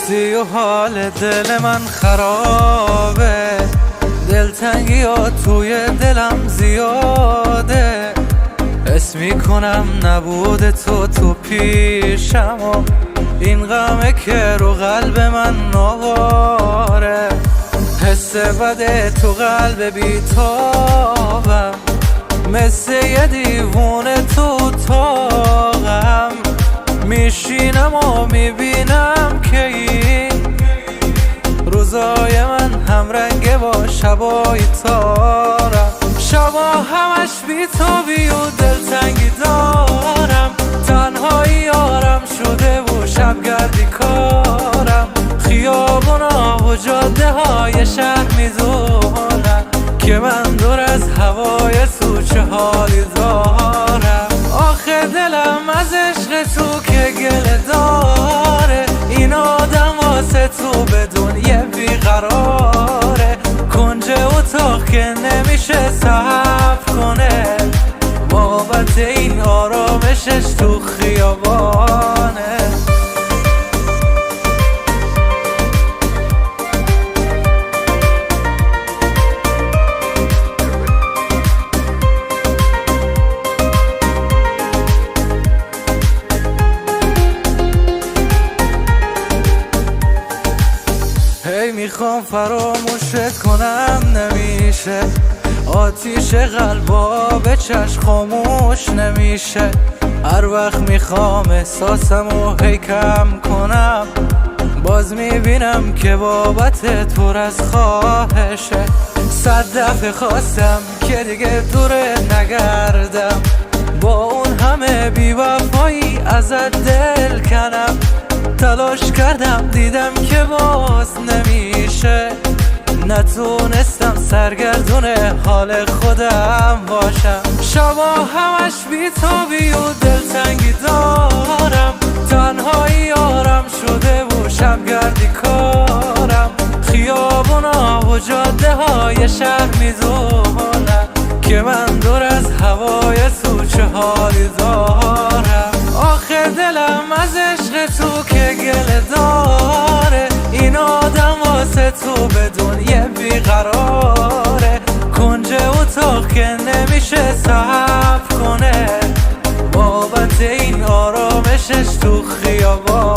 نیستی و حال دل من خرابه، دلتنگی ها توی دلم زیاده. حس میکنم نبود تو پیشم و این غمه که رو قلب من نواره. حس بده تو قلب بیتابم، مثل یه دیوونه تو تاقم. میشینم و میبینم که این روزای من همرنگه با شبای تارم. شبا همش بیتابی و دلتنگی دارم، تنهایی یارم شده و شبگردی کارم. خیابونا و جاده های شهر میدونن که من دور از هوای تو چه حالی دارم. آخه دلم از عشق تو که گله داره، این آدم واسه تو بدون یه بیقراره. کنج اتاق که نمیشه صبر کنه، بابت این آرامشش تو خیابانه. هی میخوام فراموشت کنم نمیشه، آتیش قلبا به چشم خاموش نمیشه. هر وقت میخوام احساسمو هی کم کنم، باز میبینم که بابت تو از خواهشه. 100 دفعه خواستم که دیگه دورت نگردم، با اون همه بی‌وفایی ازت دل کنم. تلاش کردم دیدم که باز نمیشه، نتونستم سرگردون حال خودم باشم. شبا همش بیتابی و دلتنگی دارم، تنهایی یارم شده و شبگردی کارم. خیابونا و جاده های شهر میدونن که من دور از هوای تو چه حالی دارم. آخه دلم از عشق تو که گله داره، این آدم واسه تو بدون یه بیقراره. کنج اتاق که نمیشه صبر کنه، بابت این آرامشش تو خیابان.